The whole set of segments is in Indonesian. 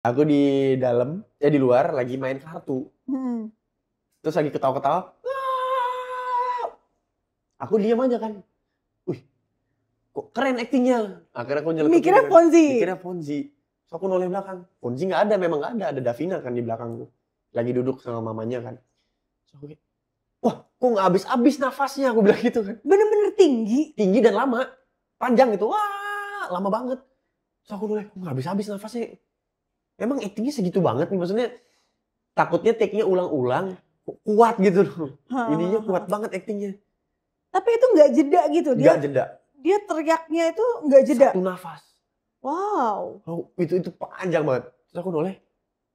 Aku di dalam, di luar lagi main kartu. Terus lagi ketawa-ketawa. Aku diam aja kan. Wih, kok keren aktingnya. Akhirnya aku nyeletuk. Mikirnya Fonzie. Mikirnya Fonzie. So aku noleh belakang. Fonzie nggak ada, memang nggak ada. Ada Davina kan di belakangku. Lagi duduk sama mamanya kan. So aku kayak, wah kok nggak habis-habis nafasnya, aku bilang gitu kan. Bener-bener tinggi. Tinggi dan lama. Panjang gitu. Wah, lama banget. So aku noleh, kok nggak habis-habis nafasnya. Emang aktingnya segitu banget nih, maksudnya takutnya take-nya ulang-ulang, kuat gitu loh. Ininya kuat banget aktingnya. Tapi itu nggak jeda gitu, Nggak jeda. Dia teriaknya itu nggak jeda. Satu nafas. Wow. Oh, itu panjang banget. Terus aku noleh.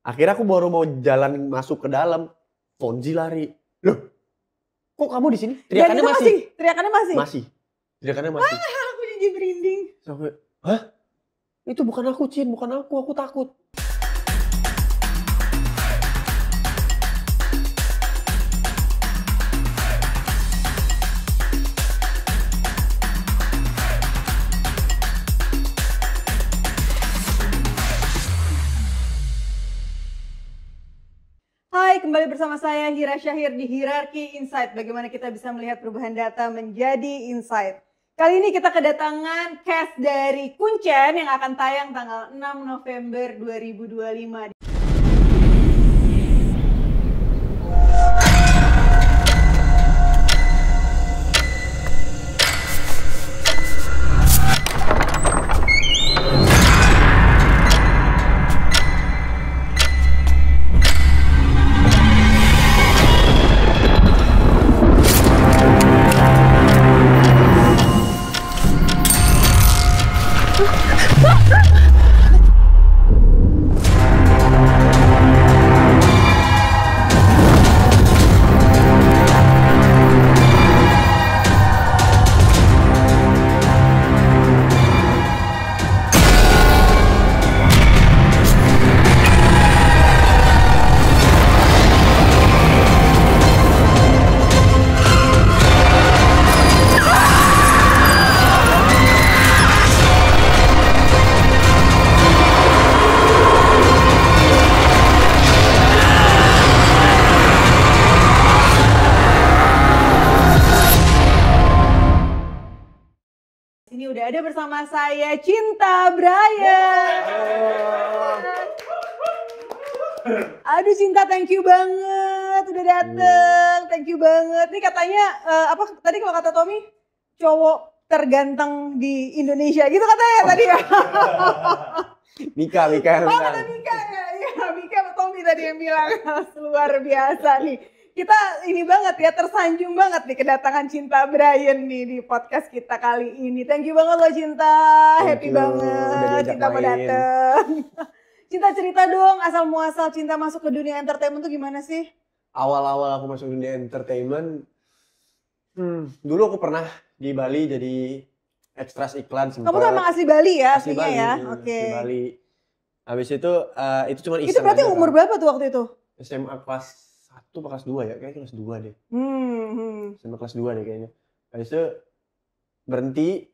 Akhirnya aku baru mau jalan masuk ke dalam, Fonzie lari. Loh, kok kamu di sini? Teriakannya masih. Teriakannya masih. Masih. Teriakannya masih. Aku jadi merinding. Sampai, hah? Itu bukan aku, Cin, bukan aku takut. Hai, kembali bersama saya Hira Syahir di Hierarchy Insight. Bagaimana kita bisa melihat perubahan data menjadi insight. Kali ini kita kedatangan cast dari Kuncen yang akan tayang tanggal 6 November 2025. Ini udah ada bersama saya Cinta Brian. Aduh Cinta, thank you banget udah dateng. Thank you banget. Nih katanya apa tadi kalau kata Tommy, cowok terganteng di Indonesia gitu katanya tadi ya. Mika. Oh kata Mika ya. Iya, Mika sama Tommy tadi yang bilang. Luar biasa nih. Kita ini banget ya, tersanjung banget nih kedatangan Cinta Brian nih di podcast kita kali ini. Thank you banget loh Cinta, happy banget Cinta mau dateng. Cinta cerita dong asal muasal Cinta masuk ke dunia entertainment tuh gimana sih? Awal-awal aku masuk dunia entertainment, dulu aku pernah di Bali jadi extras iklan sempat. Kamu tuh emang asli Bali ya aslinya ya? Oke. Asli Bali. Habis itu cuma iseng. Itu berarti umur berapa tuh waktu itu? SMA kelas 1 atau kelas 2 ya? Kayaknya kelas 2 deh. SMA kelas 2 deh kayaknya. Habis itu berhenti,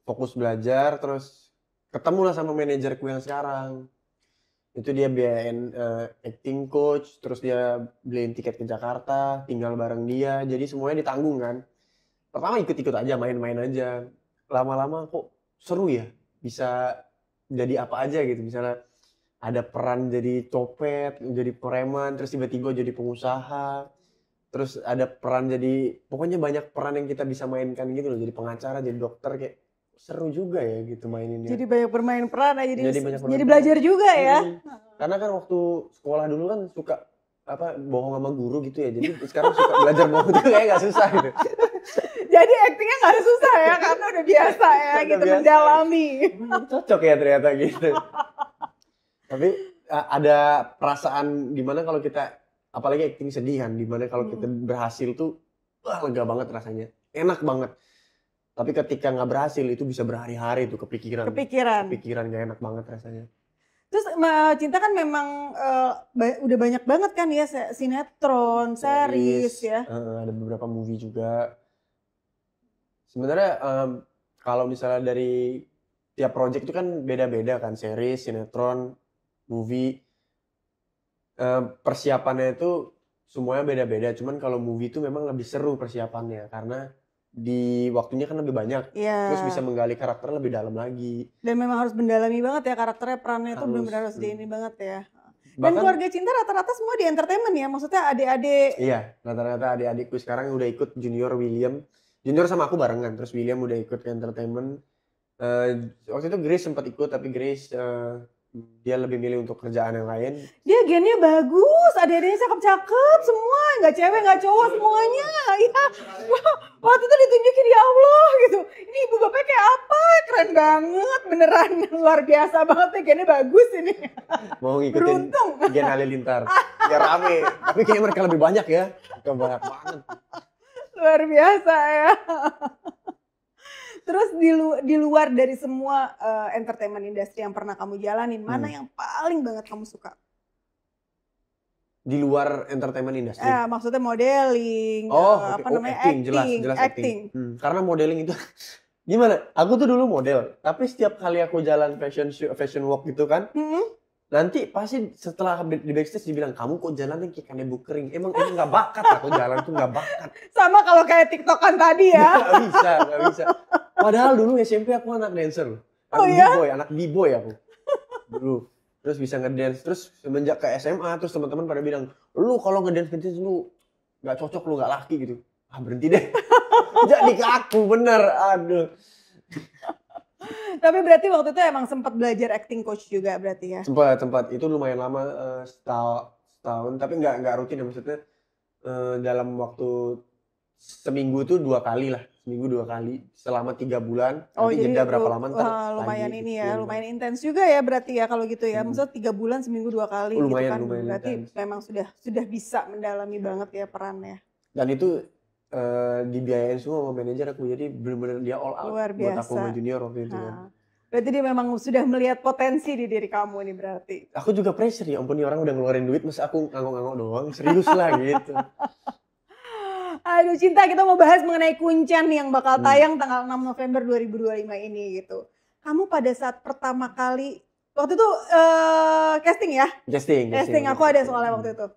fokus belajar, terus ketemu lah sama manajerku yang sekarang. Itu dia biayain acting coach, terus dia beliin tiket ke Jakarta, tinggal bareng dia, jadi semuanya ditanggung kan. Pertama ikut-ikut aja, main-main aja. Lama-lama kok seru ya, bisa jadi apa aja gitu. Misalnya ada peran jadi copet, jadi preman, terus tiba-tiba jadi pengusaha. Terus ada peran jadi, pokoknya banyak peran yang kita bisa mainkan gitu loh. Jadi pengacara, jadi dokter, kayak seru juga ya gitu maininnya. Jadi banyak bermain peran aja, jadi peran. belajar juga ya. Karena kan waktu sekolah dulu kan suka bohong sama guru gitu ya. Jadi sekarang suka belajar bohong itu kayak gak susah gitu. Jadi aktingnya gak susah ya, karena udah biasa ya gitu biasa. Mendalami. Cocok ya ternyata gitu. Tapi ada perasaan dimana kalau kita, apalagi acting sedih kan, dimana kalau kita berhasil tuh lega banget rasanya, enak banget. Tapi ketika nggak berhasil itu bisa berhari-hari tuh kepikiran gak enak banget rasanya. Terus Cinta kan memang udah banyak banget kan ya sinetron, series ya. Ada beberapa movie juga. Sebenarnya kalau misalnya dari tiap project itu kan beda-beda kan, series, sinetron, movie persiapannya itu semuanya beda-beda. Cuman kalau movie itu memang lebih seru persiapannya karena di waktunya kan lebih banyak. Iya. Terus bisa menggali karakter lebih dalam lagi. Dan memang harus mendalami banget ya karakternya, perannya itu benar-benar harus ini banget ya. Dan Keluarga Cinta rata-rata semua di entertainment ya, maksudnya adik-adik. Iya, rata-rata adik-adikku sekarang udah ikut Junior, William. Junior sama aku barengan, terus William udah ikut ke entertainment. Waktu itu Grace sempat ikut, tapi Grace dia lebih milih untuk kerjaan yang lain. Dia gennya bagus, adik-adiknya cakep-cakep semua, nggak cewek nggak cowok semuanya. Ya, waktu itu ditunjukin ya Allah gitu. Ini ibu bapaknya kayak apa? Keren banget, beneran luar biasa banget ya, gennya bagus ini. Mau ngikutin Gen Halilintar, ya rame. Tapi kayaknya mereka lebih banyak ya, banyak banget. Luar biasa ya. Terus di luar dari semua entertainment industry yang pernah kamu jalanin, mana yang paling banget kamu suka? Di luar entertainment industry? Maksudnya modeling, acting, jelas acting. Karena modeling itu, gimana? Aku tuh dulu model, tapi setiap kali aku jalan fashion walk gitu kan, nanti pasti setelah di backstage dibilang, kamu kok jalannya kayak kanebo kering. Emang nggak bakat aku jalan tuh nggak bakat. Sama kalau kayak TikTokan tadi ya. Nggak bisa. Padahal dulu SMP aku anak dancer loh. Anak b-boy aku. Dulu. Terus bisa ngedance. Terus semenjak ke SMA, terus teman-teman pada bilang, lu kalau ngedance lu nggak cocok, lu nggak laki gitu. Ah berhenti deh. Jadi ke aku, bener. Aduh. Tapi berarti waktu itu emang sempat belajar acting coach juga berarti ya? Sempat. Itu lumayan lama, setahun. Tapi nggak rutin ya, maksudnya dalam waktu seminggu itu 2 kali lah. Seminggu 2 kali selama 3 bulan. Nanti jeda berapa lama ntar lumayan lagi, ini ya, lumayan intens juga ya berarti ya kalau gitu ya. Maksudnya 3 bulan seminggu 2 kali lumayan, gitu kan. lumayan berarti intense. memang sudah bisa mendalami banget ya perannya. Dan itu dibiayain semua sama manajer aku, jadi benar-benar dia all out buat aku sama Junior waktu itu kan. Berarti dia memang sudah melihat potensi di diri kamu nih berarti. Aku juga pressure ya, ampun nih orang udah ngeluarin duit, masa aku ngangok-ngangok doang, serius lah gitu. Aduh Cinta, kita mau bahas mengenai Kuncen yang bakal tayang tanggal 6 November 2025 ini gitu. Kamu pada saat pertama kali, waktu itu casting ya? Casting, aku ada soalnya waktu itu.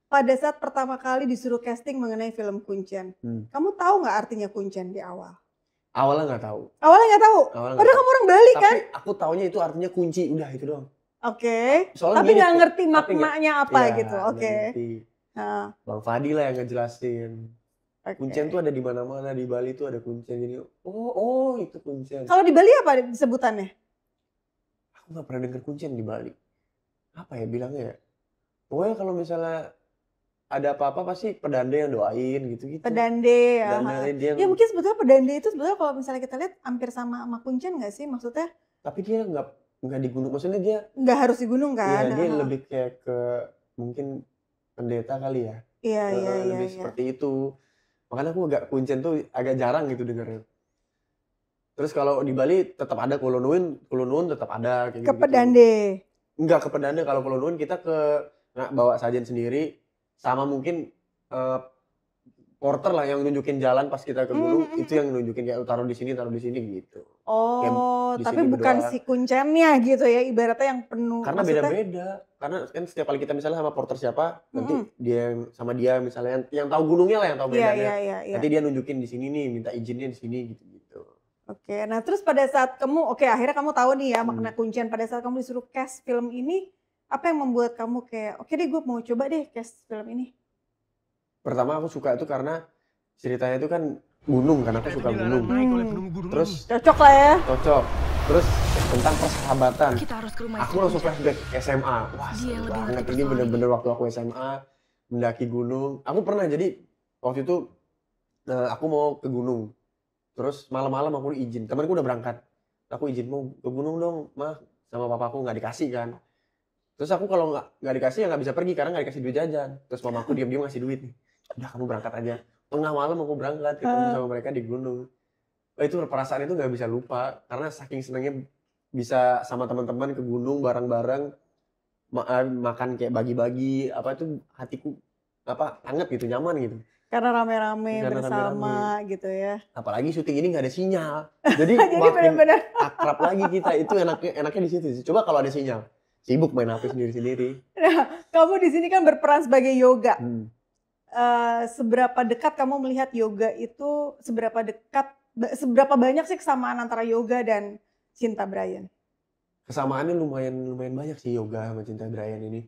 Pada saat pertama kali disuruh casting mengenai film Kuncen, kamu tahu nggak artinya Kuncen di awal? Awalnya nggak tahu. Padahal kamu orang Bali kan? Tapi aku taunya itu artinya kunci, udah itu doang. Oke. Tapi nggak ngerti maknanya apa gitu. Oke. Bang Fadi lah yang ngejelasin. Kuncen tuh ada di mana-mana, di Bali tuh ada Kuncen. Jadi oh itu Kuncen. Kalau di Bali apa sebutannya? Aku nggak pernah denger Kuncen di Bali. Apa ya bilangnya ya? Pokoknya kalau misalnya ada apa-apa pasti pedande yang doain gitu-gitu. Pedande ya. Ya mungkin sebetulnya pedande itu sebetulnya kalau misalnya kita lihat hampir sama Kuncen nggak sih maksudnya? Tapi dia nggak di gunung, maksudnya dia nggak harus di gunung kan? Iya, dia lebih kayak ke mungkin pendeta kali ya. Iya. Lebih seperti itu. Makanya aku Kuncen tuh agak jarang gitu dengernya. Terus kalau di Bali tetap ada Kulonun tetap ada kayak gitu. Ke pedande. Enggak ke pedande, kalau Kulonun kita bawa sajen sendiri. Sama mungkin porter lah yang nunjukin jalan pas kita ke gunung, itu yang nunjukin kayak taruh di sini gitu. Oh, tapi bukan si Kuncennya gitu ya, ibaratnya yang penuh. Karena beda-beda. Karena kan setiap kali kita misalnya sama porter siapa, nanti dia sama dia misalnya yang tahu gunungnya lah, yang tahu medannya. Nanti dia nunjukin di sini nih, minta izinnya di sini gitu. Oke, nah terus pada saat akhirnya kamu tahu nih ya makna Kuncen, pada saat kamu disuruh cast film ini, apa yang membuat kamu kayak, oke deh gue mau coba deh cast film ini? Pertama aku suka itu karena ceritanya itu kan gunung, karena aku suka gunung. Terus cocok lah ya. Cocok. Terus tentang persahabatan. Aku langsung flashback SMA. Wah seru banget, ini bener-bener waktu aku SMA mendaki gunung. Aku pernah jadi waktu itu aku mau ke gunung. Terus malam-malam aku izin, temanku udah berangkat. Aku izin mau ke gunung dong, mah sama papaku, nggak dikasih kan. Terus aku kalau nggak dikasih ya nggak bisa pergi karena nggak dikasih duit jajan. Terus mamaku diam-diam ngasih duit nih. Udah kamu berangkat aja. Tengah malam aku berangkat ketemu sama mereka di gunung. Itu perasaan itu nggak bisa lupa karena saking senangnya bisa sama teman-teman ke gunung bareng-bareng, makan kayak bagi-bagi, apa itu hatiku hangat gitu, nyaman gitu. Karena rame-rame bersama gitu ya. Apalagi syuting ini nggak ada sinyal, jadi makin bener-bener akrab lagi kita. Itu enaknya di situ. Coba kalau ada sinyal Sibuk main HP sendiri-sendiri. Nah, kamu di sini kan berperan sebagai yoga. Hmm. Seberapa dekat kamu melihat yoga itu, seberapa banyak sih kesamaan antara yoga dan Cinta Bryan? Kesamaannya lumayan banyak sih yoga sama Cinta Bryan ini.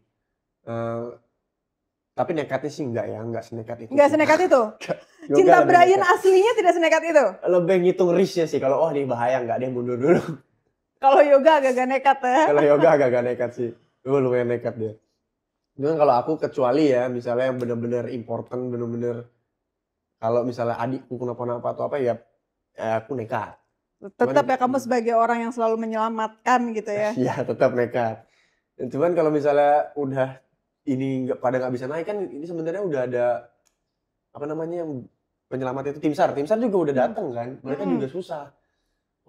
Tapi nekatnya sih enggak senekat itu. Enggak senekat itu? Yoga Cinta lebih Bryan nekat. aslinya tidak senekat itu? Lebih ngitung risknya sih. Kalau ini bahaya enggak, dia mundur dulu. Kalau yoga agak-agak nekat ya? Kalau yoga agak nekat sih. Lumayan nekat dia. Cuman kalau aku kecuali ya, misalnya yang bener-bener important, bener-bener kalau misalnya adikku kenapa-napa atau apa ya aku nekat. Tetap ya kamu sebagai orang yang selalu menyelamatkan gitu ya? Iya, tetap nekat. Cuman kalau misalnya udah ini nggak bisa naik kan, ini sebenarnya udah ada apa namanya yang penyelamat itu tim SAR juga udah datang kan, mereka juga susah.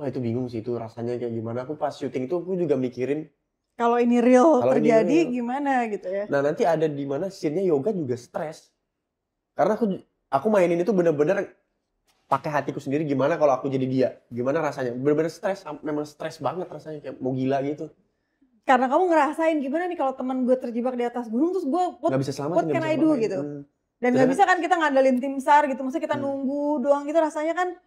Wah itu bingung sih itu rasanya kayak gimana. Aku pas syuting itu aku juga mikirin kalau ini real terjadi gimana gitu ya. Nah nanti ada di mana scene-nya yoga juga stres. Karena aku mainin itu bener-bener pakai hatiku sendiri gimana kalau aku jadi dia. Gimana rasanya. Bener-bener stres, memang stres banget rasanya kayak mau gila gitu. Karena kamu ngerasain gimana nih kalau teman gue terjebak di atas gunung terus gue nggak bisa selamat, what can I do gitu. Dan nggak bisa kan kita ngandelin tim SAR gitu. Maksudnya kita nunggu doang gitu rasanya kan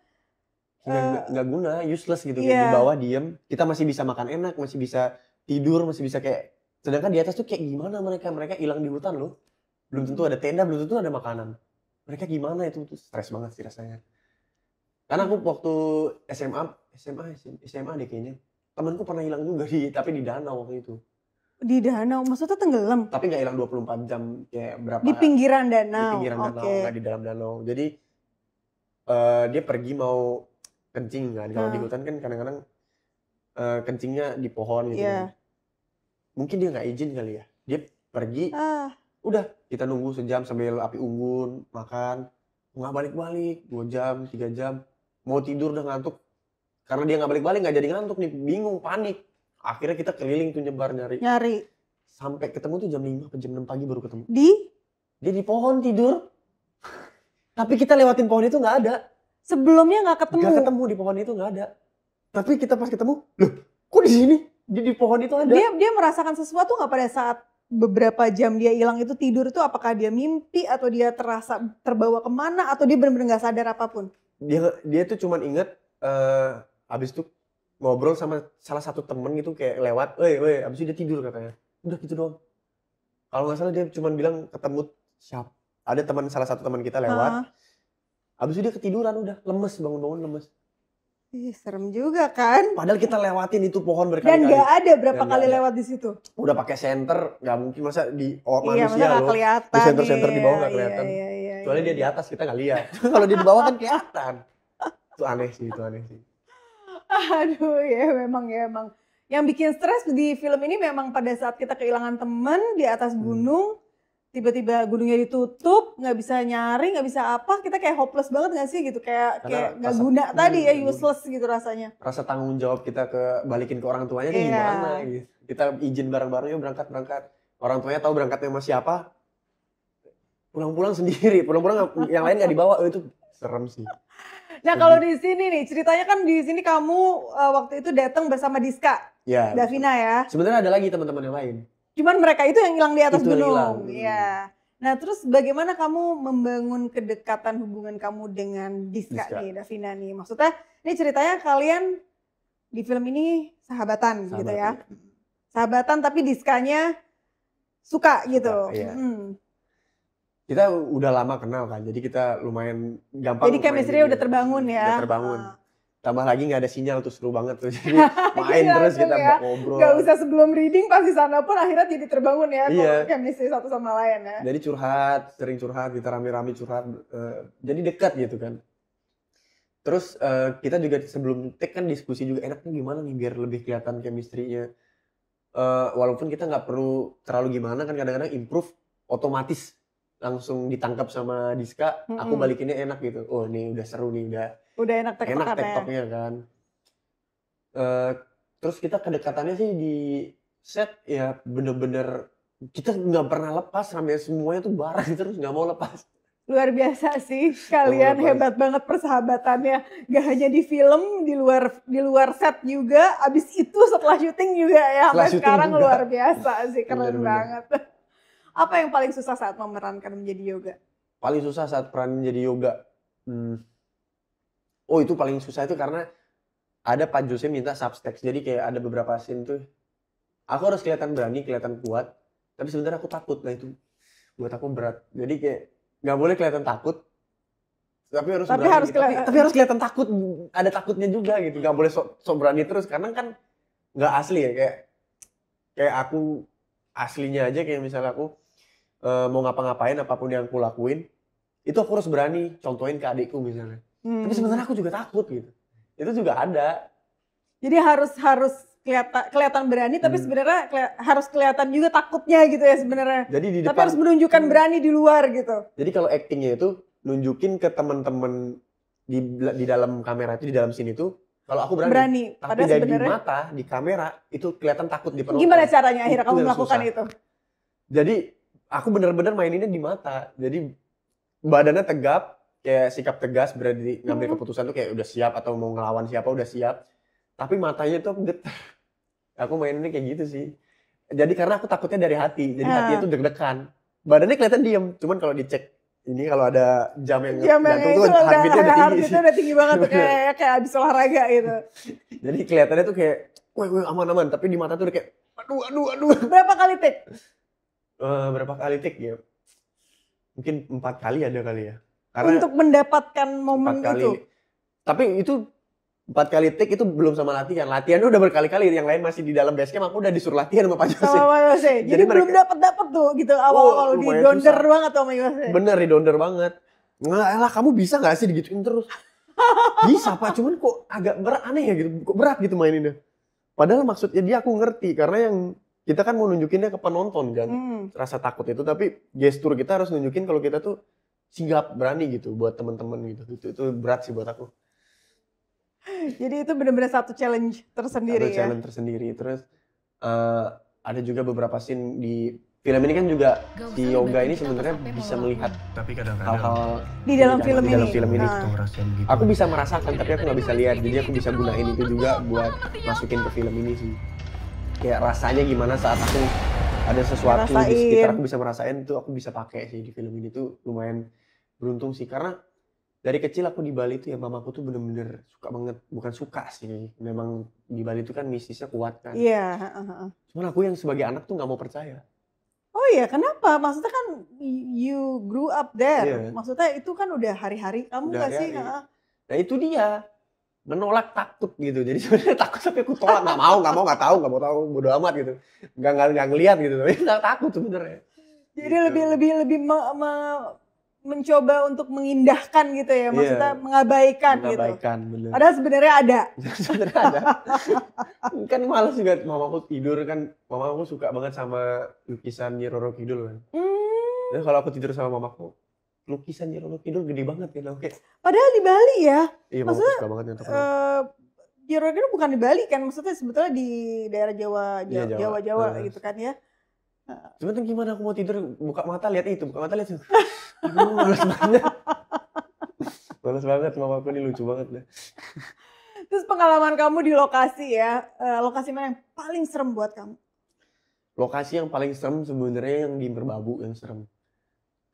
nggak guna, useless gitu. Kayak di bawah diem, kita masih bisa makan enak, masih bisa tidur, masih bisa kayak, sedangkan di atas tuh kayak gimana mereka hilang di hutan loh, belum tentu ada tenda, belum tentu ada makanan, mereka gimana itu tuh stres banget sih rasanya. Karena aku waktu SMA deh kayaknya, temanku pernah hilang juga tapi di danau waktu itu. Di danau, maksudnya tenggelam? Tapi nggak hilang 24 jam kayak berapa? Di pinggiran danau. Di pinggiran danau, nggak di dalam danau. Jadi dia pergi mau kencing kan, kalau di hutan kan kadang-kadang kencingnya di pohon gitu. Mungkin dia nggak izin kali ya. Dia pergi, udah kita nunggu sejam sambil api unggun, makan, nggak balik-balik, 2 jam, 3 jam, mau tidur udah ngantuk. Karena dia nggak balik-balik nggak jadi ngantuk nih, bingung, panik. Akhirnya kita keliling tuh nyebar nyari. Sampai ketemu tuh jam 5 atau jam 6 pagi baru ketemu. Dia di pohon tidur. Tapi kita lewatin pohon itu nggak ada. Sebelumnya nggak ketemu? Nggak ketemu, di pohon itu nggak ada. Tapi kita pas ketemu, loh kok di sini? Di pohon itu ada. Dia merasakan sesuatu nggak pada saat beberapa jam dia hilang itu tidur itu? Apakah dia mimpi atau dia terbawa kemana atau dia benar-benar nggak sadar apapun? Dia tuh cuman inget abis itu ngobrol sama salah satu temen gitu kayak lewat, abis itu dia tidur katanya. Udah gitu doang. Kalau nggak salah dia cuman bilang ketemu siapa? Ada salah satu teman kita lewat. Abis itu dia ketiduran udah, lemes, bangun-bangun lemes. Serem juga kan? Padahal kita lewatin itu pohon berkali-kali. Dan nggak ada berapa kali lewat di situ? Udah pakai senter, nggak mungkin masa di manusia masa loh. Kelihatan, di senter-senter di bawah nggak kelihatan. Soalnya dia di atas kita nggak lihat. Kalau dia di bawah kan kelihatan. Itu aneh sih. Aduh ya memang. Yang bikin stres di film ini memang pada saat kita kehilangan teman di atas gunung, tiba-tiba gunungnya ditutup, nggak bisa nyari, nggak bisa apa, kita kayak hopeless banget nggak sih gitu, kayak nggak guna tadi ya, useless gitu rasanya. Rasa tanggung jawab kita balikin ke orang tuanya nih gimana gitu. Kita izin bareng-bareng yuk berangkat. Orang tuanya tahu berangkatnya sama siapa, pulang-pulang sendiri, yang lain nggak dibawa, itu serem sih. Nah kalau di sini nih ceritanya kan di sini kamu waktu itu datang bersama Diska, Davina ya. Sebenarnya ada lagi teman-teman yang lain. Cuman mereka itu yang hilang di atas gunung. Iya. Nah terus bagaimana kamu membangun kedekatan hubungan kamu dengan Diska nih, Davina nih? Maksudnya ini ceritanya kalian di film ini sahabatan gitu ya. Sahabatan tapi Diskanya suka gitu. Iya. Kita udah lama kenal kan, jadi kita lumayan gampang. Jadi chemistry udah terbangun ya. Udah terbangun. Tambah lagi nggak ada sinyal tuh, seru banget tuh. Jadi main terus kita ngobrol. Gak usah sebelum reading, pas di sana pun akhirnya jadi terbangun ya. Kalau chemistry satu sama lain ya. Jadi sering curhat, kita rame-rame curhat. Jadi dekat gitu kan. Terus kita juga sebelum take kan diskusi juga enaknya gimana nih biar lebih kelihatan chemistry-nya. Walaupun kita nggak perlu terlalu gimana kan, kadang-kadang improve otomatis langsung ditangkap sama Diska, aku balikinnya enak gitu. Oh nih udah seru nih, udah enak tektoknya kan. Terus kita kedekatannya sih di set ya bener-bener kita nggak pernah lepas, sampai semuanya tuh bareng terus nggak mau lepas. Luar biasa sih, kalian hebat banget persahabatannya. Gak hanya di film, di luar set juga. Abis itu setelah syuting juga ya, sampai sekarang juga. Luar biasa sih, keren banget. Apa yang paling susah saat memerankan menjadi Yoga? Paling susah saat peran menjadi Yoga? Oh itu paling susah itu karena ada Pak Jose minta subtext. Jadi kayak ada beberapa scene tuh, aku harus kelihatan berani, kelihatan kuat. Tapi sebenarnya aku takut, nah itu buat aku berat. Jadi kayak nggak boleh kelihatan takut, tapi harus kelihatan takut, ada takutnya juga gitu. Nggak boleh sok berani terus karena kan nggak asli ya, kayak aku aslinya aja kayak misalnya aku mau ngapa-ngapain apapun yang aku lakuin itu aku harus berani contohin ke adikku misalnya. Tapi sebenarnya aku juga takut gitu. Itu juga ada. Jadi harus kelihatan berani, tapi sebenarnya harus kelihatan juga takutnya gitu ya sebenarnya. Jadi tapi harus menunjukkan berani di luar gitu. Jadi kalau actingnya itu nunjukin ke teman-teman di dalam kamera itu, di dalam scene itu, kalau aku berani. Tapi dari di mata, di kamera itu kelihatan takut di penonton. Gimana caranya akhirnya kamu melakukan itu? Jadi aku benar-benar maininnya di mata. Jadi badannya tegap, kayak sikap tegas, berarti ngambil keputusan tuh kayak udah siap atau mau ngelawan siapa udah siap. Tapi matanya tuh aku getar. Aku mainnya kayak gitu sih. Jadi karena aku takutnya dari hati. Jadi hatinya tuh deg-degan. Badannya kelihatan diem. Cuman kalau dicek ini kalau ada jam yang gantung tuh heartbeatnya udah tinggi sih. Udah tinggi banget tuh kayak abis olahraga gitu. Jadi kelihatannya tuh kayak woi aman-aman. Tapi di mata tuh udah kayak aduh. Berapa kali take? Berapa kali take ya? Mungkin 4 kali ada kali ya. Karena untuk mendapatkan momen itu. Tapi itu 4 kali take itu belum sama latihan. Latihannya udah berkali-kali, yang lain masih di dalam basecamp, aku udah disuruh latihan sama Pak Jose. Jadi belum dapat tuh gitu awal-awal di donder banget sama Jose. Bener di donder banget. Nggak kamu bisa nggak sih digituin terus? Bisa Pak, cuman kok agak aneh ya gitu, kok berat gitu maininnya. Padahal maksudnya dia aku ngerti, karena yang kita kan mau nunjukinnya ke penonton kan, rasa takut itu, tapi gestur kita harus nunjukin kalau kita tuh sigap, berani gitu buat teman-teman gitu. Itu berat sih buat aku. Jadi itu benar-benar satu challenge tersendiri ya. Challenge tersendiri. Terus ada juga beberapa scene di film ini kan juga si Yoga ini sebenarnya bisa melihat hal-hal di dalam film ini. Aku bisa merasakan tapi aku nggak bisa lihat. Jadi aku bisa gunain itu juga buat masukin ke film ini sih. Kayak rasanya gimana saat aku ada sesuatu di sekitar aku bisa merasain itu, aku bisa pakai sih di film ini tuh. Lumayan beruntung sih karena dari kecil aku di Bali tuh ya mamaku tuh bener-bener suka banget, bukan suka sih, memang di Bali tuh kan mistisnya kuat kan. Iya. Cuman aku yang sebagai anak tuh nggak mau percaya. Oh iya, kenapa? Maksudnya kan you grew up there, maksudnya itu kan udah hari-hari kamu nggak sih? Nah itu dia menolak takut gitu, jadi sebenarnya takut tapi aku tolak, nggak mau tahu, bodo amat gitu, nggak ngelihat gitu, tapi nggak takut sebenarnya. Jadi gitu. lebih mencoba untuk mengindahkan gitu ya, maksudnya mengabaikan gitu. Bener. Padahal sebenarnya ada. Kan malas juga mamaku tidur kan, mamaku suka banget sama lukisan Nyi Roro Kidul kan. Jadi kalau aku tidur sama mamaku, lukisan Nyi Roro Kidul gede banget kan, oke. Padahal di Bali ya. Iya, maksudnya suka banget untuk Nyi Roro Kidul bukan di Bali kan, maksudnya sebetulnya di daerah Jawa gitu kan ya. Sebenarnya gimana aku mau tidur, buka mata lihat itu. Aduh, malas banget, mamaku ini lucu banget deh. Terus pengalaman kamu di lokasi ya, lokasi mana yang paling serem buat kamu? Lokasi yang paling serem sebenarnya yang di Merbabu yang serem.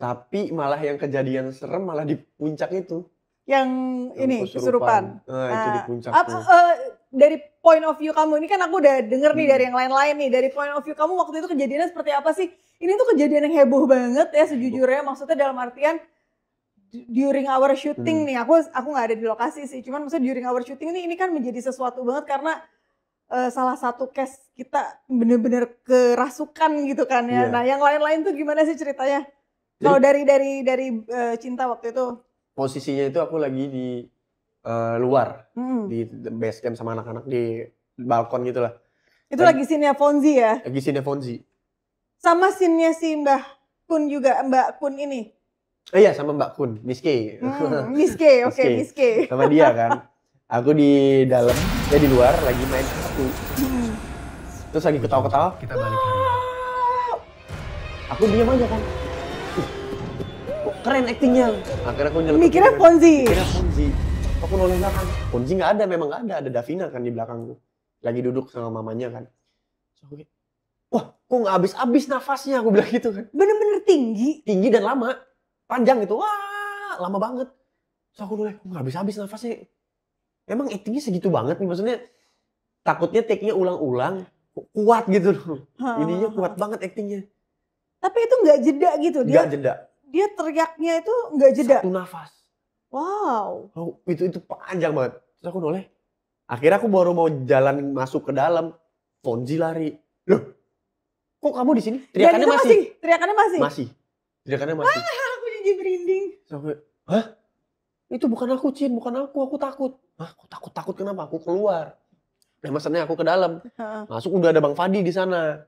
Tapi malah yang kejadian serem malah di puncak itu. Yang ini, kesurupan. Itu di puncak tuh. Dari point of view kamu, ini kan aku udah denger nih dari yang lain-lain nih. Dari point of view kamu waktu itu kejadiannya seperti apa sih? Ini tuh kejadian yang heboh banget ya sejujurnya. Maksudnya dalam artian during our shooting nih, aku nggak ada di lokasi sih. Cuman maksudnya during our shooting ini kan menjadi sesuatu banget karena salah satu case kita bener-bener kerasukan gitu kan ya. Nah yang lain-lain tuh gimana sih ceritanya? Kalau dari Cinta waktu itu? Posisinya itu aku lagi di luar, di base camp sama anak-anak di balkon gitu lah. Itu lagi scene-nya Fonzi ya? Lagi scene-nya Fonzi. Sama scene-nya si Mbak Kun juga, Mbak Kun ini? Iya sama Mbak Kun, Miss K. Miss K, oke Miss K. Sama dia kan. Aku di dalam, dia di luar lagi main kartu. Terus lagi ketawa-ketawa. Kita balik hari ini. Aku diam aja kan. Kok keren actingnya. Akhirnya aku nyeletuk. Mikirnya Fonzi. Mikirnya Fonzi. Aku noleh belakang. Fonzi nggak ada, memang nggak ada. Ada Davina kan di belakangku. Lagi duduk sama mamanya kan. So, aku kayak, wah kok nggak habis-habis nafasnya, aku bilang gitu kan. Bener-bener tinggi. Tinggi dan lama. Panjang gitu, wah lama banget. So aku noleh, kok nggak habis-habis nafasnya. Emang actingnya segitu banget nih, maksudnya takutnya take-nya ulang-ulang. Kuat gitu loh. Ininya kuat banget actingnya. Tapi itu nggak jeda gitu. Nggak jeda. Dia teriaknya itu nggak jeda. Satu nafas. Wow. Oh, itu panjang banget. Terus aku noleh. Akhirnya aku baru mau jalan masuk ke dalam. Fonzi lari. Loh, kok kamu di sini? Teriakannya masih. Teriakannya masih. Masih. Teriakannya masih. Aku jadi merinding. Terus aku, hah? Itu bukan aku, Cin. Bukan aku takut. Hah, aku takut kenapa? Aku keluar. Nah, maksudnya aku ke dalam. Masuk udah ada Bang Fadi di sana.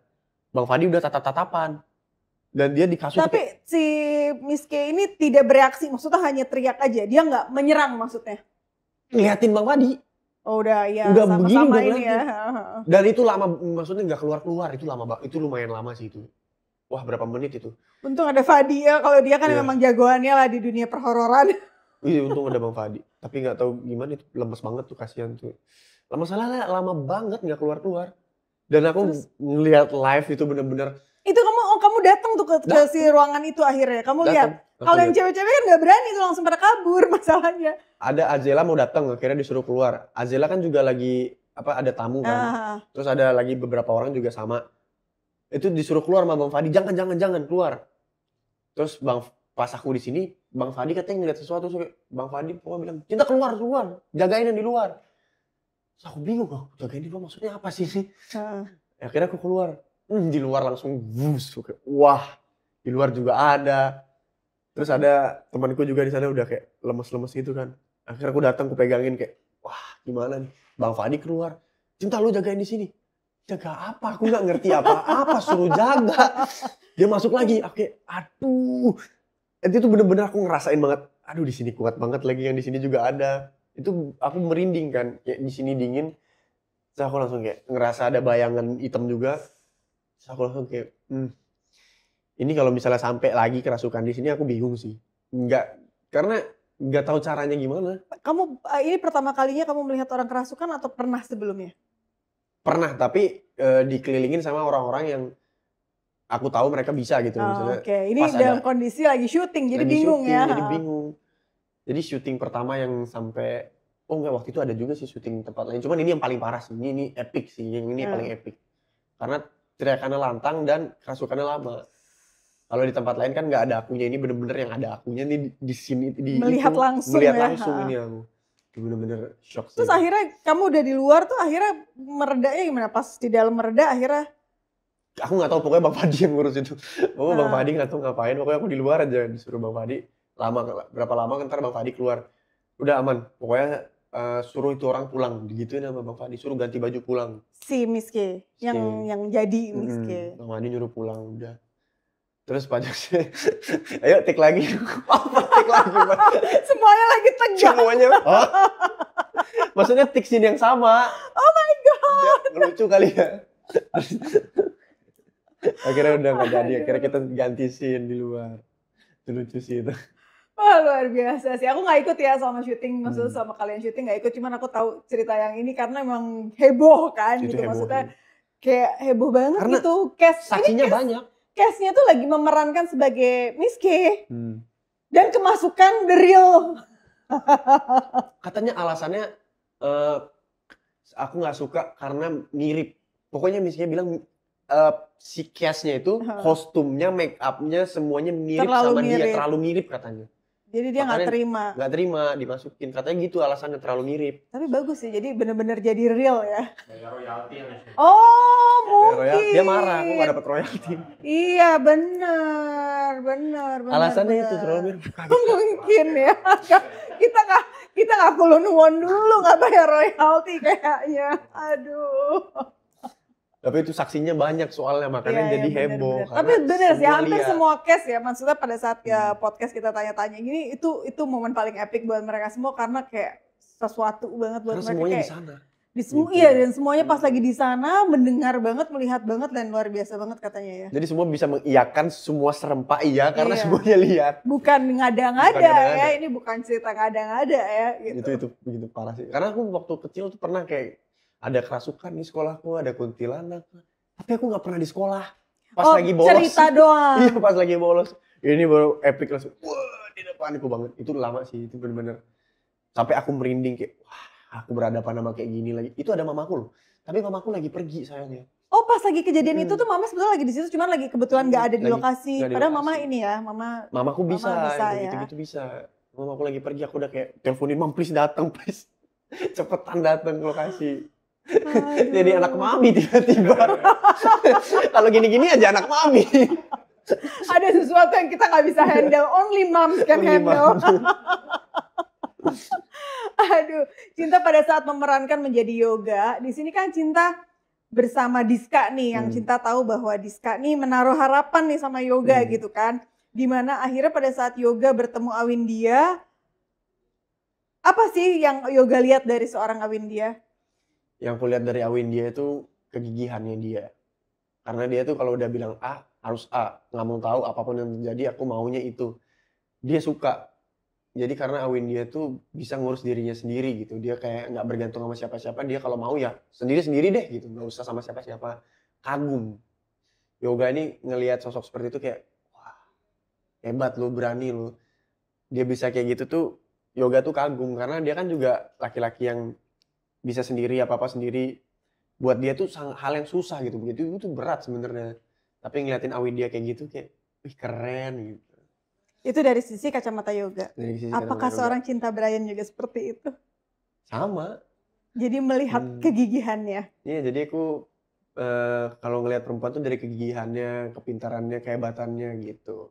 Bang Fadi udah tatap-tatapan. Dan dia di kasur. Tapi si Miss K ini tidak bereaksi, maksudnya hanya teriak aja. Dia nggak menyerang maksudnya. Ngeliatin Bang Fadi. Oh udah ya. Udah sama-sama begini udah ini ya. Dan itu lama, maksudnya nggak keluar. Itu lama banget. Itu lumayan lama sih itu. Wah berapa menit itu. Untung ada Fadi ya. Kalau dia kan memang jagoannya lah di dunia perhororan. Iya untung ada Bang Fadi. Tapi nggak tahu gimana itu, lemes banget tuh, kasihan tuh. Masalahnya lama banget nggak keluar. Dan aku ngelihat live itu bener-bener. Itu kamu datang tuh ke si ruangan itu akhirnya. Kamu lihat. Kalau yang cewek-cewek kan nggak berani tuh, langsung pada kabur masalahnya. Ada Azela mau datang, akhirnya disuruh keluar. Azela kan juga lagi ada tamu kan. Terus ada lagi beberapa orang juga sama. Itu disuruh keluar sama Bang Fadi. Jangan keluar. Terus pas aku di sini, Bang Fadi katanya ngeliat sesuatu. Bang Fadi pokoknya bilang, "Cinta keluar. Jagain yang di luar." Terus aku bingung, jagain di luar maksudnya apa sih? Akhirnya aku keluar. Di luar langsung wah, di luar juga ada. Terus ada temanku juga di sana udah kayak lemes-lemes gitu kan. Akhirnya aku datang, aku pegangin kayak, wah gimana nih? Bang Fadi keluar, "Cinta lu jagain di sini." Jaga apa? Aku nggak ngerti apa-apa, suruh jaga. Dia masuk lagi, oke, aduh. Itu bener-bener aku ngerasain banget. Aduh di sini kuat banget lagi, yang di sini juga ada. Itu aku merinding kan, kayak di sini dingin. Terus aku langsung kayak ngerasa ada bayangan hitam juga. Terus aku langsung kayak, ini kalau misalnya sampai lagi kerasukan di sini aku bingung sih. Karena nggak tahu caranya gimana. Kamu ini pertama kalinya kamu melihat orang kerasukan atau pernah sebelumnya? Pernah, tapi dikelilingin sama orang-orang yang aku tahu mereka bisa gitu. Oke, ini dalam kondisi lagi syuting, jadi bingung ya. Jadi bingung. Jadi syuting pertama yang sampai, waktu itu ada juga sih syuting tempat lain. Cuman ini yang paling parah sih, ini epic sih, yang ini paling epic. Karena teriakannya lantang dan kerasukannya lama. Kalau di tempat lain kan nggak ada akunya, ini bener-bener yang ada akunya nih di sini. Melihat langsung ini aku. Bener-bener shock sih. Terus akhirnya kamu udah di luar tuh, akhirnya meredanya gimana? Pas di dalam mereda akhirnya? Aku nggak tahu, pokoknya Bang Fadi yang ngurus itu. Bang Fadi nggak tahu ngapain, pokoknya aku di luar aja disuruh Bang Fadi. Berapa lama ntar Bang Fadi keluar. Udah aman, pokoknya suruh itu orang pulang, digituin sama Bang Fadi, suruh ganti baju pulang. Si Miss K, yang jadi Miss K. Bang Fadi nyuruh pulang, udah. Terus pajaknya, ayo take lagi. Take lagi, Bang. Semuanya lagi tegak. Semuanya. Maksudnya take scene yang sama. Oh my God. Ya, lucu kali ya. Akhirnya udah nggak jadi, akhirnya kita ganti scene di luar. Itu lucu sih itu. Wah luar biasa sih, aku nggak ikut ya sama syuting, maksudnya sama kalian syuting nggak ikut, cuman aku tahu cerita yang ini karena emang heboh kan itu gitu, heboh, maksudnya kayak heboh banget karena gitu. Saksinya banyak. Cast-nya tuh lagi memerankan sebagai Miss K dan kemasukan The Real. Katanya alasannya aku nggak suka karena mirip. Pokoknya Miss K bilang si cast-nya itu kostumnya, make up-nya semuanya mirip sama dia, terlalu mirip katanya. Jadi dia nggak terima. Nggak terima dimasukin, katanya gitu alasannya, terlalu mirip. Tapi bagus sih, jadi bener-bener jadi real ya. Kayak royalti yang Oh mungkin. Dia marah, aku nggak dapet royalti. Iya benar. Alasannya itu terlalu mirip. Mungkin ya. Kita nggak kulun-won dulu, nggak bayar royalti kayaknya. Aduh. Tapi itu saksinya banyak soalnya, makanya jadi heboh. Tapi bener sih, hampir semua case ya, maksudnya pada saat podcast kita tanya-tanya gini, itu momen paling epic buat mereka semua karena kayak sesuatu banget buat karena mereka. Semuanya kayak, di sana. Gitu. Iya, dan semuanya pas lagi di sana mendengar banget, melihat banget, dan luar biasa banget katanya ya. Jadi semua bisa mengiyakan semua serempak iya karena Iya. semuanya lihat. Bukan ngada-ngada Bukan ngada-ngada. ya, ini bukan cerita ngada-ngada ya gitu. Itu begitu parah sih. Karena aku waktu kecil tuh pernah kayak ada kerasukan di sekolahku, ada kuntilanak. Tapi aku nggak pernah di sekolah. Pas lagi bolos. Cerita doang. Iya, pas lagi bolos. Ini baru epic langsung. Wah, di depanku banget. Itu lama sih, itu bener-bener. Sampai aku merinding kayak, wah, aku berhadapan sama kayak gini lagi. Itu ada mamaku loh. Tapi mamaku lagi pergi sayangnya. Oh, pas lagi kejadian itu tuh mama sebetulnya lagi di situ, cuman lagi kebetulan nggak ada di Lagi lokasi. nggak di Padahal lokasi. mama ini ya, Mamaku bisa ya. gitu-gitu bisa. Mamaku lagi pergi, aku udah kayak teleponin, "Mam, please datang, please." Cepetan datang ke lokasi. Jadi anak mami tiba-tiba. Kalau gini-gini aja anak mami. Ada sesuatu yang kita nggak bisa handle, only moms can handle. Aduh, Cinta pada saat memerankan menjadi Yoga, di sini kan Cinta bersama Diska nih, yang Cinta tahu bahwa Diska nih menaruh harapan nih sama Yoga gitu kan. Dimana akhirnya pada saat Yoga bertemu Awindya, apa sih yang Yoga lihat dari seorang Awindya? Yang aku lihat dari Awindya itu kegigihannya dia. Karena dia tuh kalau udah bilang A, harus A. Nggak mau tahu apapun yang terjadi, aku maunya itu. Dia suka. Jadi karena Awindya tuh bisa ngurus dirinya sendiri gitu. Dia kayak nggak bergantung sama siapa-siapa. Dia kalau mau ya sendiri-sendiri deh gitu. Nggak usah sama siapa-siapa. Kagum. Yoga ini ngelihat sosok seperti itu kayak, wah, hebat lo, berani lo. Dia bisa kayak gitu tuh, Yoga tuh kagum. Karena dia kan juga laki-laki yang bisa sendiri, apa-apa sendiri. Buat dia tuh hal yang susah gitu. Begitu itu berat sebenarnya. Tapi ngeliatin Awindya kayak gitu kayak, wih keren gitu. Itu dari sisi kacamata Yoga. Dari sisi Apakah kacamata seorang Cinta Brian juga seperti itu? sama. Jadi melihat kegigihannya. Iya, jadi aku kalau ngelihat perempuan tuh dari kegigihannya, kepintarannya, kehebatannya gitu.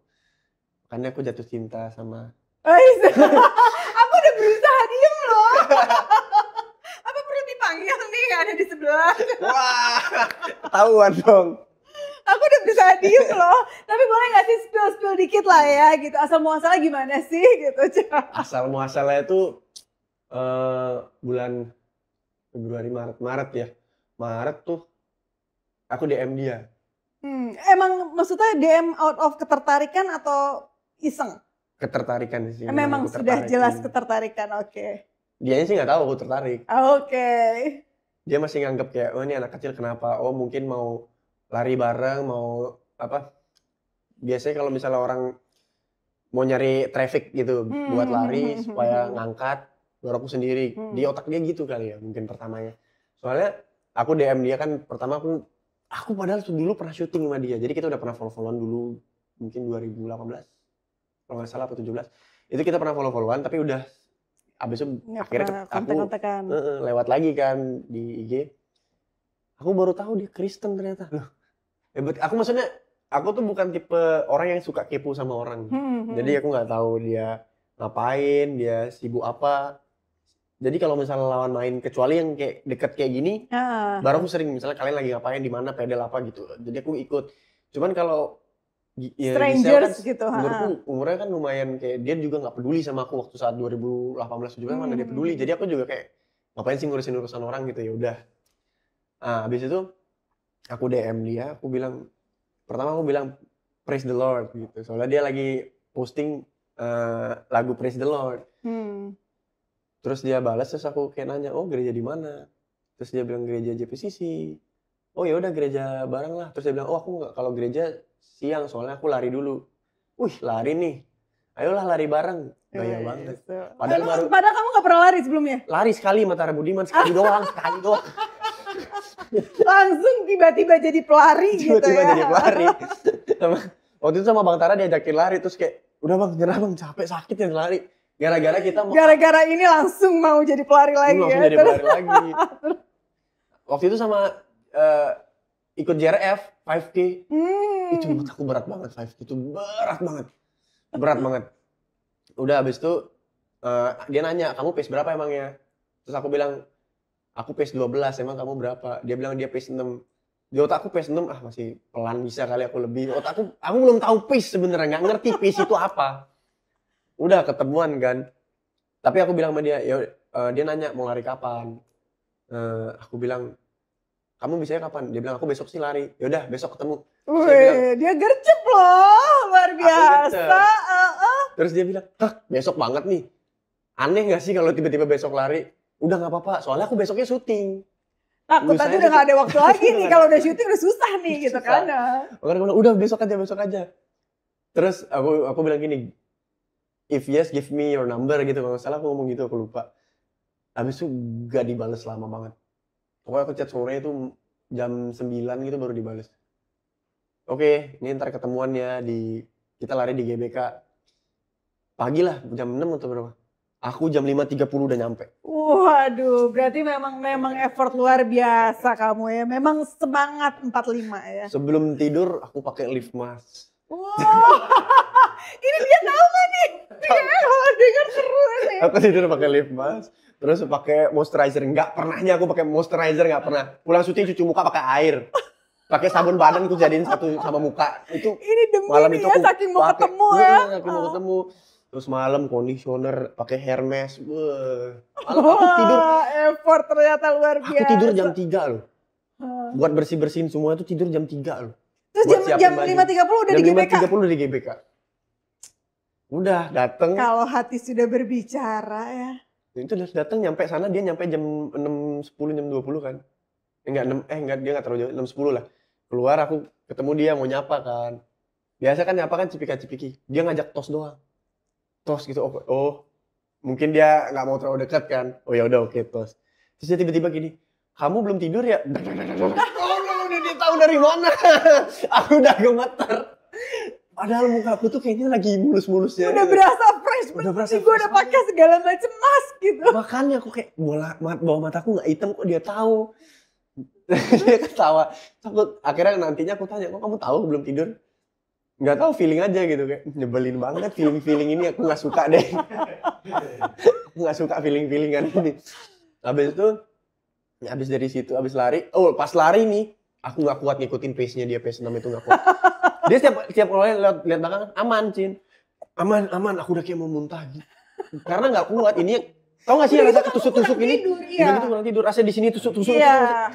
Makanya aku jatuh cinta sama. Aku udah berusaha diem loh. Apa perlu dipanggil nih ada di sebelah? Wah, ketahuan dong. Aku udah berusaha diem loh. Tapi boleh gak sih spill dikit lah ya gitu. Asal muasalnya gimana sih gitu. Asal muasalnya itu bulan Februari, Maret ya. Maret tuh aku DM dia. Emang maksudnya DM out of ketertarikan atau iseng? Ketertarikan sih. Memang sudah jelas ketertarikan, oke. Dianya sih nggak tahu aku tertarik. Oke. Dia masih nganggep kayak, oh ini anak kecil kenapa? Oh mungkin mau lari bareng, mau apa? Biasanya kalau misalnya orang mau nyari traffic gitu buat lari supaya ngangkat, baru aku sendiri. Di otak dia gitu kali ya mungkin pertamanya. Soalnya aku DM dia kan pertama aku padahal dulu pernah syuting sama dia. Jadi kita udah pernah follow-followan dulu mungkin 2018. Kalau nggak salah atau 17. Itu kita pernah follow-followan tapi udah abis itu akhirnya aku lewat lagi kan di IG. Aku baru tahu dia Kristen ternyata. Loh, aku maksudnya aku tuh bukan tipe orang yang suka kepo sama orang. Jadi aku nggak tahu dia ngapain, dia sibuk apa. Jadi kalau misalnya lawan main, kecuali yang kayak deket kayak gini, baru aku sering misalnya kalian lagi ngapain di mana pedal apa gitu. Jadi aku ikut. Cuman kalau ya, strangers kan, gitu. Menurutku umurnya kan lumayan kayak dia juga nggak peduli sama aku waktu saat 2018 juga mana dia peduli. Jadi aku juga kayak ngapain sih ngurusin urusan orang gitu, ya udah. Nah, habis itu aku DM dia, pertama aku bilang praise the Lord gitu. Soalnya dia lagi posting lagu praise the Lord. Terus dia balas, terus aku kayak nanya, oh gereja di mana? Terus dia bilang gereja JPCC. Oh ya udah gereja bareng lah. Terus dia bilang, oh aku nggak, kalau gereja siang soalnya aku lari dulu. Wih lari nih, ayolah lari bareng. Gaya banget. Padahal kamu nggak pernah lari sebelumnya? Lari sekali Matahari Budiman, sekali doang. Langsung tiba-tiba jadi pelari gitu ya? Tiba-tiba jadi pelari. Waktu itu sama Bang Tara diajakin lari, terus kayak, udah bang, nyerah bang, capek, sakit ya lari. Gara-gara ini langsung mau jadi pelari lagi ya? Langsung jadi pelari lagi. Waktu itu sama ikut JRF 5K. Itu menurut aku berat banget, 5K itu berat banget. Udah habis itu dia nanya, kamu pace berapa emangnya? Terus aku bilang, aku pace 12, emang kamu berapa? Dia bilang dia pace 6. Di otak aku pace 6, masih pelan, bisa kali aku lebih. Otak aku belum tahu pace sebenarnya, nggak ngerti pace itu apa. Udah ketemuan kan. Tapi aku bilang sama dia, dia nanya mau lari kapan. Aku bilang, kamu bisanya kapan? Dia bilang, aku besok sih lari. Yaudah besok ketemu. Wih, dia gercep loh, luar biasa. Terus dia bilang, hah besok banget nih. Aneh gak sih kalau tiba-tiba besok lari? Udah gak apa-apa, soalnya aku besoknya syuting. Takut tadi udah gak ada waktu lagi nih, kalau udah syuting udah susah nih gitu kan. Makanya aku bilang, udah besok aja. Terus aku bilang gini, if yes give me your number gitu, kalau nggak salah aku ngomong gitu, aku lupa. Habis itu gak dibales lama banget. Pokoknya aku chat sore itu jam 9 gitu baru dibales. Oke, ini ntar ketemuan ya kita lari di GBK. Pagi lah, jam 6 atau berapa. Aku jam 5.30 udah nyampe. Waduh, berarti memang effort luar biasa kamu ya. Memang semangat 45 ya. Sebelum tidur aku pakai lift mask. Wow. Ini dia tahu gak nih? Kalau denger seru nih. Aku tidur pakai lip mask, terus pakai moisturizer. Enggak pernahnya aku pakai moisturizer, enggak pernah. Pulang syuting cuci muka pakai air. Pakai sabun badan aku jadiin satu sama muka. Itu ini demi malam ini itu ya, saking mau ketemu ya. Saking mau ketemu. Terus malam conditioner, pakai Hermes. Malam aku tidur. Effort ternyata luar biasa. Aku tidur jam 3 loh. Buat bersih-bersihin semua itu tidur jam 3 loh. Terus jam 5.30 udah di GBK? Jam 5.30 udah di GBK. Udah dateng. Kalau hati sudah berbicara ya. Itu udah dateng, nyampe sana dia nyampe jam 6.10, jam 20 kan. Enggak dia enggak terlalu jauh, 6.10 lah. Keluar aku ketemu dia mau nyapa kan. Biasa kan nyapa kan cipika-cipiki. Dia ngajak tos doang. Tos gitu. Oh. Mungkin dia enggak mau terlalu dekat kan. Oh ya udah oke tos. Terus dia tiba-tiba gini, "Kamu belum tidur ya?" Udah dia tahu dari mana. Aku udah gemeter. Padahal muka aku tuh kayaknya lagi mulus-mulusnya. Udah berasa fresh. Udah berasa fresh. Gue udah pakai segala macam mask gitu. Makanya aku kayak bawah mataku nggak hitam kok dia tahu. Dia ketawa. Takut akhirnya nantinya aku tanya, kok kamu tahu belum tidur? Nggak tahu, feeling aja gitu, kayak nyebelin banget feeling ini, aku nggak suka deh. Aku nggak suka feelingan ini. Habis dari situ habis lari, pas lari nih aku nggak kuat ngikutin pace-nya dia, pace 6 itu nggak kuat. Dia setiap kalau lihat belakang aman, Cin. Aman, aku udah kayak mau muntah gitu. Karena nggak kuat ini. Tahu nggak sih rasa ketusuk-tusuk ini? Udah gitu kurang tidur. Rasa di sini tusuk-tusuk. Iya.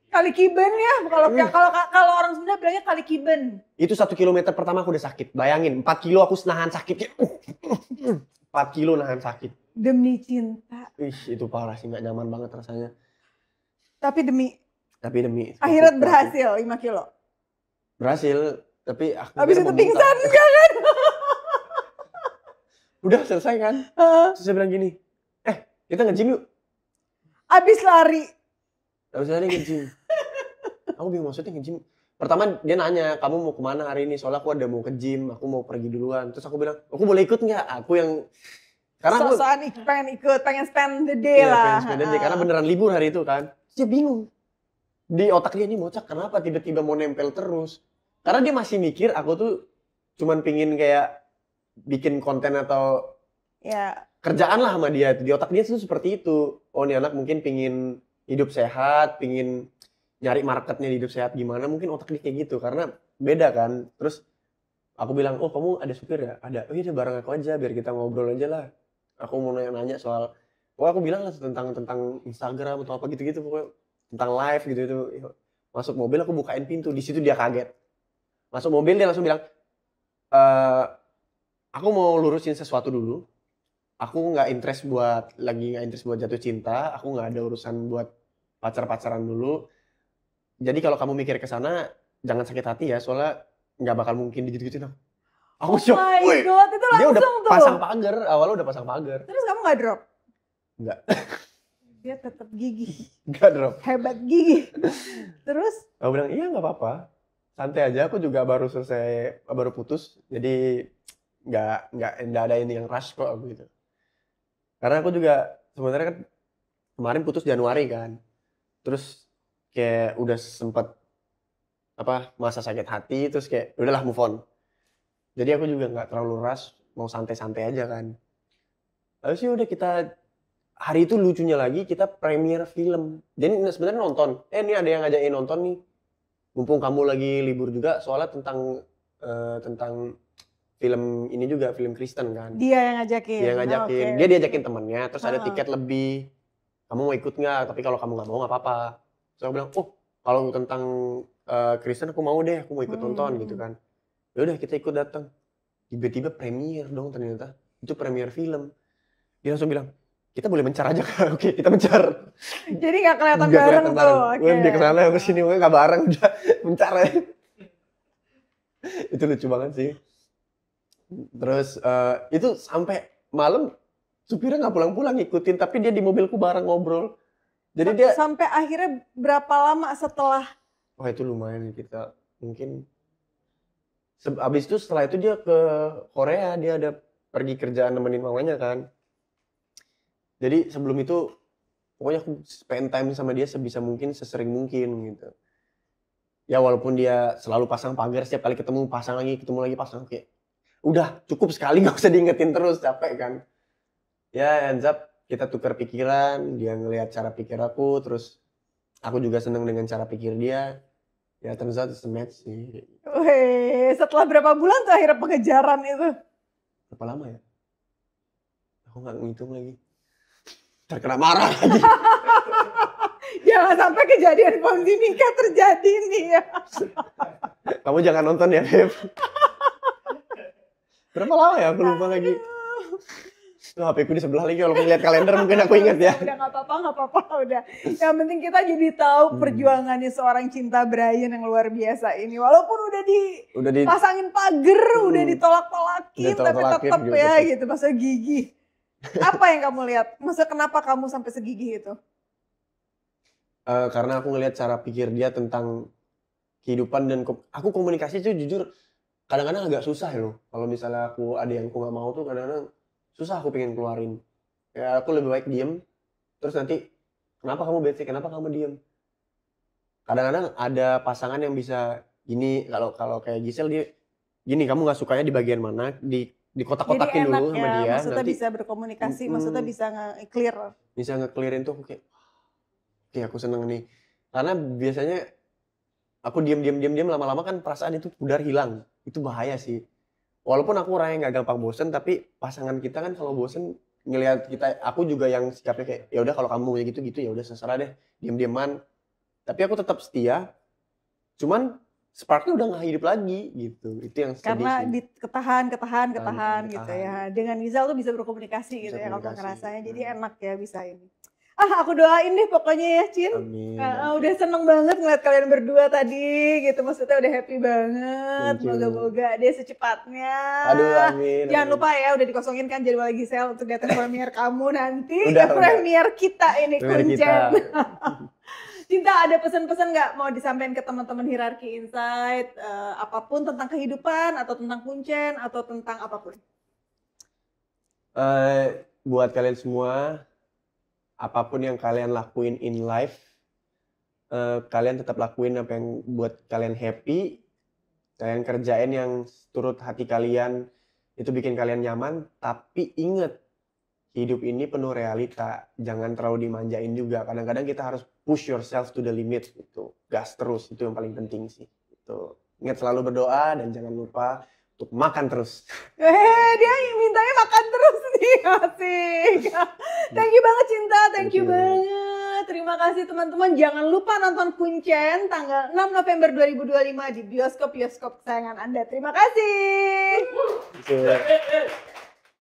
Kali kiben ya, kalau orang Sunda bilangnya kali kiben. Itu 1 kilometer pertama aku udah sakit. Bayangin, 4 kilo aku nahan sakit. 4 kilo nahan sakit. Demi cinta. Itu parah sih, nggak nyaman banget rasanya. Tapi demi. Akhirnya berhasil 5 kilo. Berhasil, tapi habis itu pingsan enggak kan? Udah selesai kan? Terus saya bilang gini, kita nge-gym yuk. Abis lari nge-gym. Aku bingung maksudnya nge-gym. Pertama dia nanya, kamu mau kemana hari ini? Soalnya aku ada mau ke gym, aku mau pergi duluan. Terus aku bilang, aku boleh ikut nggak? Aku yang karena aku pengen spend the day lah. Pengen spend the day, karena beneran libur hari itu kan. Terus dia bingung. Di otak dia nih bocah kenapa tiba-tiba mau nempel terus? Karena dia masih mikir aku tuh cuman pingin kayak bikin konten atau kerjaan lah sama dia. Di otak dia tuh seperti itu. Oh nih anak mungkin pingin hidup sehat, pingin nyari marketnya di hidup sehat gimana. Mungkin otak dia kayak gitu karena beda kan. Terus aku bilang, oh kamu ada supir ya? Ada. Oh iya bareng aku aja biar kita ngobrol aja lah. Aku mau nanya-nanya soal, aku bilang lah tentang Instagram atau apa gitu-gitu pokoknya. Tentang live gitu itu. Masuk mobil aku bukain pintu, di situ dia kaget. Masuk mobil dia langsung bilang, aku mau lurusin sesuatu dulu. Aku nggak interest buat jatuh cinta. Aku nggak ada urusan buat pacaran dulu. Jadi kalau kamu mikir ke sana, jangan sakit hati ya. Soalnya nggak bakal mungkin digituin aku. Aku shock. Oh my God, itu langsung dia udah tuh. pasang pagar. Awalnya udah pasang pagar. Terus kamu nggak drop? Nggak. Dia tetap gigih. Nggak drop. Hebat gigih. Terus? Aku bilang iya nggak apa-apa. Santai aja. Aku juga baru putus. Jadi nggak ada ini yang rush kok aku gitu. Karena aku juga sebenarnya kan kemarin putus Januari kan. Terus kayak udah sempet masa sakit hati, terus kayak udahlah move on. Jadi aku juga nggak terlalu rush, mau santai-santai aja kan. Lalu sih udah kita hari itu lucunya lagi kita premier film. Jadi sebenarnya nonton. Ini ada yang ngajakin nonton nih. Mumpung kamu lagi libur juga, soalnya tentang film ini juga, film Kristen kan. Dia yang ngajakin. Dia ngajakin. Dia diajakin temennya, terus ada tiket lebih. kamu mau ikut nggak? Tapi kalau kamu nggak mau nggak apa-apa. Terus aku bilang, oh kalau tentang Kristen aku mau deh, aku mau ikut nonton gitu kan. Ya udah kita ikut datang. Tiba-tiba premier dong ternyata. Itu premier film. Dia langsung bilang, kita boleh mencar aja kan? Oke, kita mencar. Jadi nggak kelihatan bareng tuh. Gue dia kesana, aku kesini, gue nggak bareng, udah mencar aja. Itu lucu banget sih. Terus itu sampai malam supirnya nggak pulang-pulang ngikutin, tapi dia di mobilku bareng ngobrol. Jadi dia sampai akhirnya berapa lama setelah? Wah itu lumayan kita mungkin. Abis itu setelah itu dia ke Korea, dia ada pergi kerjaan nemenin mamanya kan. Jadi sebelum itu pokoknya aku spend time sama dia sebisa mungkin, sesering mungkin gitu. Ya walaupun dia selalu pasang pagar, setiap kali ketemu pasang lagi, kayak udah cukup sekali, gak usah diingetin terus, capek kan. Ya ends up kita tukar pikiran, dia ngelihat cara pikir aku, terus aku juga seneng dengan cara pikir dia. Ya turns out it's a match sih. Wih, setelah berapa bulan tuh akhirnya pengejaran itu? Berapa lama ya? Aku gak ngitung lagi. Terkena marah lagi. Jangan sampai kejadian Ponzi nikah terjadi nih ya. Kamu jangan nonton ya, Beb. Berapa lama ya? Aku lupa lagi. Tuh, HP ku di sebelah lagi, kalau ngeliat kalender mungkin aku ingat ya. Udah nggak apa-apa udah. Yang penting kita jadi tahu perjuangannya seorang Cinta Bryan yang luar biasa ini. Walaupun udah dipasangin pagar, udah ditolak-tolakin, tapi tetap ya gitu, masa gigih. Apa yang kamu lihat? Masa kenapa kamu sampai segigih itu? Karena aku ngelihat cara pikir dia tentang kehidupan dan aku komunikasi tuh jujur kadang-kadang agak susah loh. Kalau misalnya aku ada yang aku nggak mau tuh kadang-kadang susah aku pengen keluarin. Ya aku lebih baik diem. Terus nanti kenapa kamu bete? Kenapa kamu diem? Kadang-kadang ada pasangan yang bisa gini, kalau kayak Giselle dia gini, kamu nggak sukanya di bagian mana? Di kotak-kotakin dulu sama dia. Maksudnya nanti bisa berkomunikasi, maksudnya bisa nge-clear. Bisa nge-clearin tuh kayak oke, aku seneng nih. Karena biasanya aku diem lama-lama kan perasaan itu pudar hilang. Itu bahaya sih. Walaupun aku orang yang gak gampang bosen, tapi pasangan kita kan kalau bosen ngelihat kita, aku juga yang sikapnya kayak ya udah kalau kamu mau gitu ya udah terserah deh, diem-dieman. Tapi aku tetap setia. Cuman sparknya udah nggak hidup lagi gitu. Itu yang sedih karena sih. ketahan gitu ya. Dengan Giselle tuh bisa berkomunikasi gitu ya kalau ngerasanya. Jadi enak ya bisa ini. Aku doain deh pokoknya ya Cin. Amin. Udah seneng banget ngeliat kalian berdua tadi gitu. Maksudnya udah happy banget. Moga-moga deh secepatnya. Aduh amin. Jangan lupa ya udah dikosongin kan jadwal Giselle untuk datang premier kamu nanti. Udah. Premier kita ini Kuncen. Cinta, ada pesan-pesan nggak mau disampaikan ke teman-teman Hierarki Insight? Apapun tentang kehidupan atau tentang Kuncen atau tentang apapun. Buat kalian semua, apapun yang kalian lakuin in life, kalian tetap lakuin apa yang buat kalian happy. Kalian kerjain yang turut hati kalian, itu bikin kalian nyaman. Tapi ingat, hidup ini penuh realita. Jangan terlalu dimanjain juga. Kadang-kadang kita harus push yourself to the limit. Gitu. Gas terus, itu yang paling penting sih. Gitu. Ingat selalu berdoa dan jangan lupa untuk makan terus. Dia mintanya makan terus nih, asik. Thank you banget Cinta, thank you banget. Terima kasih teman-teman. Jangan lupa nonton Kuncen tanggal 6 November 2025 di bioskop-bioskop kesayangan Anda. Terima kasih.